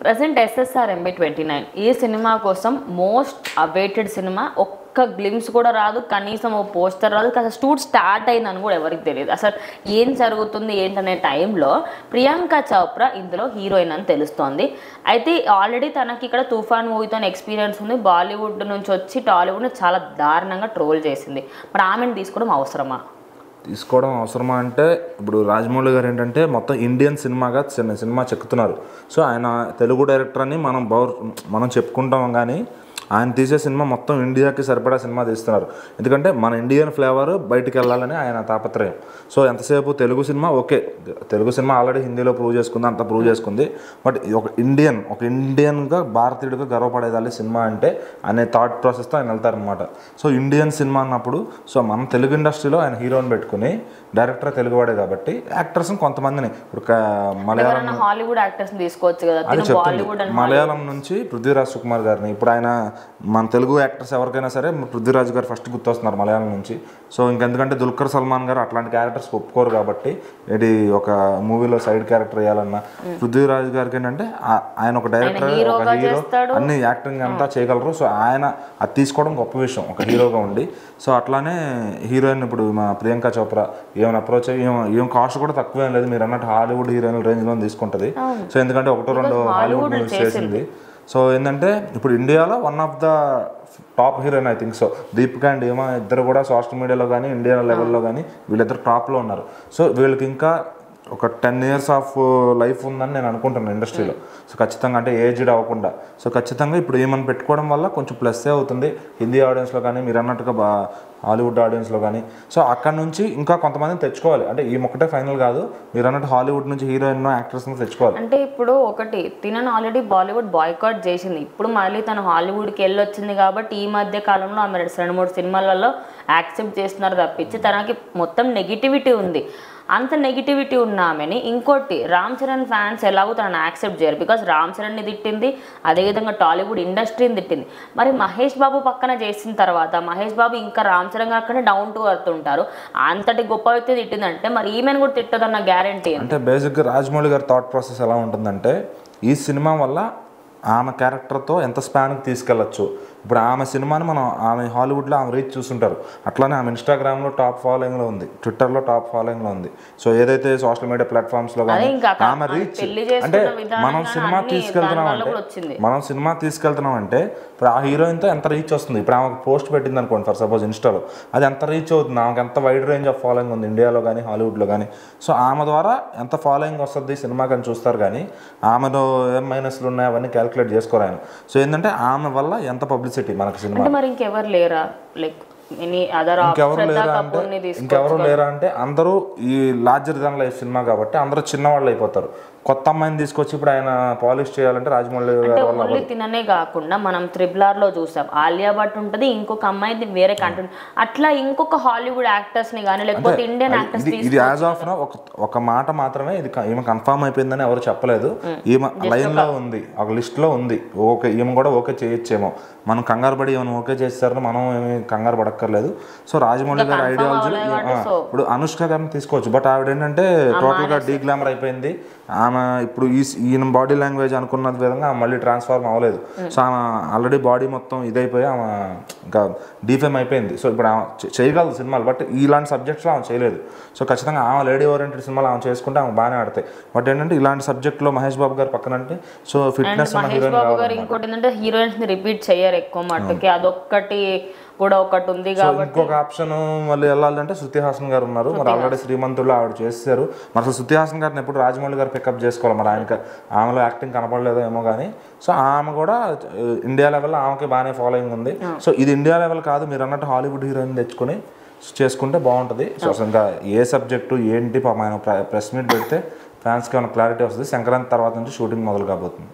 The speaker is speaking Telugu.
ప్రెసెంట్ ఎస్ఎస్ఆర్ MB29 ఈ సినిమా కోసం మోస్ట్ అవైటెడ్ సినిమా. ఒక్క గ్లిమ్స్ కూడా రాదు, కనీసం ఓ పోస్టర్ రాదు, అసలు షూట్ స్టార్ట్ అయిందని కూడా ఎవరికి తెలియదు. అసలు ఏం జరుగుతుంది ఏంటనే టైంలో ప్రియాంక చోప్రా ఇందులో హీరోయిన్ అని తెలుస్తోంది. అయితే ఆల్రెడీ తనకి ఇక్కడ తుఫాన్ మూవీతో ఎక్స్పీరియన్స్ ఉంది. బాలీవుడ్ నుంచి వచ్చి టాలీవుడ్ని చాలా దారుణంగా ట్రోల్ చేసింది. మరి ఆమెను తీసుకోవడం అవసరమా? తీసుకోవడం అవసరమా అంటే ఇప్పుడు రాజమౌళి గారు ఏంటంటే మొత్తం ఇండియన్ సినిమాగా సినిమా చెక్కుతున్నారు. సో ఆయన తెలుగు డైరెక్టర్ అని మనం చెప్పుకుంటాం, కానీ ఆయన తీసే సినిమా మొత్తం ఇండియాకి సరిపడా సినిమా తీస్తున్నారు. ఎందుకంటే మన ఇండియన్ ఫ్లేవర్ బయటికి వెళ్ళాలని ఆయన తాపత్రయం. సో ఎంతసేపు Telugu cinema okay, Telugu cinema already హిందీలో ప్రూవ్ చేసుకుంది, అంత ప్రూవ్ చేసుకుంది. బట్ ఒక ఇండియన్గా భారతీయుడిగా గర్వపడేదాలి సినిమా అంటే అనే థాట్ ప్రాసెస్తో ఆయన వెళ్తారనమాట. సో ఇండియన్ సినిమా అన్నప్పుడు సో మన తెలుగు ఇండస్ట్రీలో ఆయన హీరోని పెట్టుకుని డైరెక్టర్ తెలుగువాడే కాబట్టి యాక్టర్స్ని కొంతమందిని ఇప్పుడు హాలీవుడ్ యాక్టర్స్ని తీసుకోవచ్చు కదా అని చెప్తుంది. మలయాళం నుంచి పృథ్వీరాజ్ సుకుమార్ గారిని, ఇప్పుడు ఆయన మన తెలుగు యాక్టర్స్ ఎవరికైనా సరే పృథ్వీరాజ్ గారు ఫస్ట్ గుర్తొస్తున్నారు మలయాళం నుంచి. సో ఇంకెందుకంటే దుల్కర్ సల్మాన్ గారు అట్లాంటి క్యారెక్టర్స్ ఒప్పుకోరు కాబట్టి ఇది ఒక మూవీలో సైడ్ క్యారెక్టర్ వేయాలన్నా పృథ్వీరాజ్ గారికి ఏంటంటే ఆయన ఒక డైరెక్టర్, ఒక హీరో, అన్ని యాక్టింగ్ అంతా చేయగలరు. సో ఆయన అది తీసుకోవడం గొప్ప విషయం ఒక హీరోగా ఉండి. సో అట్లానే హీరోయిన్ ఇప్పుడు మా ప్రియాంక చోప్రా ఏమైనా అప్రోచ్ అయ్యి ఏం కాస్ట్ కూడా తక్కువేం లేదు, మీరు అన్నట్టు హాలీవుడ్ హీరోయిన్ రేంజ్లో తీసుకుంటుంది. సో ఎందుకంటే 1-2 హాలీవుడ్ మూవీస్ చేసింది. సో ఏంటంటే ఇప్పుడు ఇండియాలో one of the top heroine I think so. Deepika and ఏమో ఇద్దరు కూడా సోషల్ మీడియాలో కానీ ఇండియా లెవెల్లో కానీ వీళ్ళిద్దరు టాప్లో ఉన్నారు. సో వీళ్ళకి ఇంకా ఒక 10 years ఆఫ్ లైఫ్ ఉందని నేను అనుకుంటున్నాను ఇండస్ట్రీలో. సో ఖచ్చితంగా అంటే ఏజ్డ్ అవ్వకుండా. సో ఖచ్చితంగా ఇప్పుడు ఏమైనా పెట్టుకోవడం వల్ల కొంచెం ప్లస్సే అవుతుంది హిందీ ఆడియన్స్లో కానీ, మీరు అన్నట్టుగా హాలీవుడ్ ఆడియన్స్లో కానీ. సో అక్కడ నుంచి ఇంకా కొంతమందిని తెచ్చుకోవాలి. అంటే ఈ ఒక్కటే ఫైనల్ కాదు, మీరు అన్నట్టు హాలీవుడ్ నుంచి హీరోయిన్ యాక్ట్రెస్ని తెచ్చుకోవాలి. అంటే ఇప్పుడు ఒకటి తినను ఆల్రెడీ బాలీవుడ్ బాయ్కాట్ చేసింది, ఇప్పుడు మళ్ళీ తను హాలీవుడ్కి వెళ్ళొచ్చింది కాబట్టి ఈ మధ్య కాలంలో ఆమె 2-3 సినిమాలలో యాక్సెప్ట్ చేస్తున్నారు తప్పించి తనకి మొత్తం నెగిటివిటీ ఉంది. అంత నెగిటివిటీ ఉన్న ఆమెని ఇంకోటి రామ్ చరణ్ ఫ్యాన్స్ ఎలాగో తనని యాక్సెప్ట్ చేయరు, బికాస్ రామ్ చరణ్ని తిట్టింది, అదేవిధంగా టాలీవుడ్ ఇండస్ట్రీని తిట్టింది. మరి మహేష్ బాబు పక్కన చేసిన తర్వాత మహేష్ బాబు ఇంకా రామ్ చరణ్ కాకుండా డౌన్ టు ఎర్త్ ఉంటారు, అంతటి గొప్ప వ్యక్తి తిట్టిందంటే మరి ఈమెను కూడా తిట్టదన్న గ్యారంటీ. అంటే బేసిక్గా రాజమౌళి గారి థాట్ ప్రాసెస్ ఎలా ఉంటుందంటే ఈ సినిమా వల్ల ఆమె క్యారెక్టర్తో ఎంత స్పాన్కి తీసుకెళ్ళచ్చు. ఇప్పుడు ఆమె సినిమాని ఆమె హాలీవుడ్లో ఆమె రీచ్ చూస్తుంటారు, అట్లానే ఆమె ఇన్స్టాగ్రామ్లో టాప్ ఫాలోయింగ్లో ఉంది, ట్విట్టర్లో టాప్ ఫాలోయింగ్లో ఉంది. సో ఏదైతే సోషల్ మీడియా ప్లాట్ఫామ్స్లో కానీ ఆమె రీచ్ అంటే మనం సినిమా తీసుకెళ్తున్నామంటే ఇప్పుడు ఆ హీరోయిన్తో ఎంత రీచ్ వస్తుంది. ఇప్పుడు ఆమెకు పోస్ట్ పెట్టింది అనుకోండి ఫర్ సపోజ్ ఇన్స్టాలో, అది ఎంత రీచ్ అవుతుంది, ఆమెకు ఎంత వైడ్ రేంజ్ ఆఫ్ ఫాలోయింగ్ ఉంది ఇండియాలో కానీ హాలీవుడ్లో కానీ. సో ఆమె ద్వారా ఎంత ఫాలోయింగ్ వస్తుంది సినిమా కానీ చూస్తారు, కానీ ఆమెలో ఏం మైనస్లు ఉన్నాయి అవన్నీ క్యాలిక్యులేట్ చేసుకోరు ఆయన. సో ఏంటంటే ఆమె వల్ల ఎంత పబ్లిసిటీ మనకు సినిమా. మరి ఇంకెవరు లేరా లైక్ ఇంకెవరు లేరా అంటే అందరూ ఈ లార్జర్ దాన్ లైఫ్ సినిమా కాబట్టి అందరూ చిన్నవాళ్ళు అయిపోతారు. కొత్త అమ్మాయిని తీసుకొచ్చి ఇప్పుడు ఆయన పాలిష్ చేయాలంటే రాజమౌళి ఓన్లీ తిననే కాకుండా మనం త్రిబులర్లో చూసాం ఆలియా భట్ ఉంటుంది, ఇంకొక అమ్మాయి వేరే కంటెంట్, అట్లా ఇంకొక హాలీవుడ్ యాక్టర్స్ ని కానీ లేకపోతే ఇండియన్ యాక్టర్స్. ఇది యాజ్ ఆఫ్ నౌ ఒక మాట మాత్రమే, ఇది ఈమె కన్ఫర్మ్ అయిపోయిందని ఎవరు చెప్పలేదు. ఈమె లైన్ లో ఉంది, ఒక లిస్ట్ లో ఉంది. ఓకే ఈమె కూడా ఓకే చేయొచ్చేమో, మనం కంగారు పడి ఏమైనా ఓకే చేస్తారని మనం ఏమి కంగారు పడక్కర్లేదు. సో రాజమౌళి గారి ఐడియాలజీ ఇప్పుడు అనుష్క గారిని తీసుకోవచ్చు, బట్ ఆవిడ ఏంటంటే టోటల్ గా డీ గ్లామర్ అయిపోయింది. ఆమె ఇప్పుడు ఈయన బాడీ లాంగ్వేజ్ అనుకున్న విధంగా మళ్ళీ ట్రాన్స్ఫార్మ్ అవ్వలేదు. సో ఆమె ఆల్రెడీ బాడీ మొత్తం ఇదైపోయి ఆమె ఇంకా డీఫేమ్ అయిపోయింది. సో ఇప్పుడు ఆమె చేయగలదు సినిమాలు, బట్ ఇలాంటి సబ్జెక్ట్స్లో ఆమె చేయలేదు. సో ఖచ్చితంగా ఆమె లేడీ ఓరియంటెడ్ సినిమాలు ఆమె చేసుకుంటే ఆమె బాగానే ఆడతాయి. బట్ ఏంటంటే ఇలాంటి సబ్జెక్ట్లో మహేష్ బాబు గారు పక్కన అంటే సో ఫిట్నెస్ ఇంకోటి ఏంటంటే హీరోయిన్స్ ని రిపీట్ చేయరు ఎక్కువ మట్టుకి, అదొక్కటి కూడా ఒకటి ఉంది. కాబట్టి ఇంకొక ఆప్షన్ మళ్ళీ వెళ్ళాలంటే శృతి హాసన్ గారు ఉన్నారు, మరి ఆల్రెడీ శ్రీమంతుల్లో ఆవిడ చేశారు. మరి అసలు శృతి హాసన్ గారిని ఎప్పుడు రాజమౌళి గారు పికప్ చేసుకోవాలి, మరి ఆయనకి ఆమెలో యాక్టింగ్ కనపడలేదో ఏమో కానీ. సో ఆమె కూడా ఇండియా లెవెల్లో ఆమెకి బాగానే ఫాలోయింగ్ ఉంది. సో ఇది ఇండియా లెవెల్ కాదు, మీరు అన్నట్టు హాలీవుడ్ హీరోయిన్ తెచ్చుకొని చేసుకుంటే బాగుంటుంది. సో అసలు ఇంకా ఏ సబ్జెక్టు ఏంటి ఆయన ప్రెస్ మీట్ పెడితే ఫ్యాన్స్కి ఏమైనా క్లారిటీ వస్తుంది. సంక్రాంతి తర్వాత నుంచి షూటింగ్ మొదలు కాబోతుంది.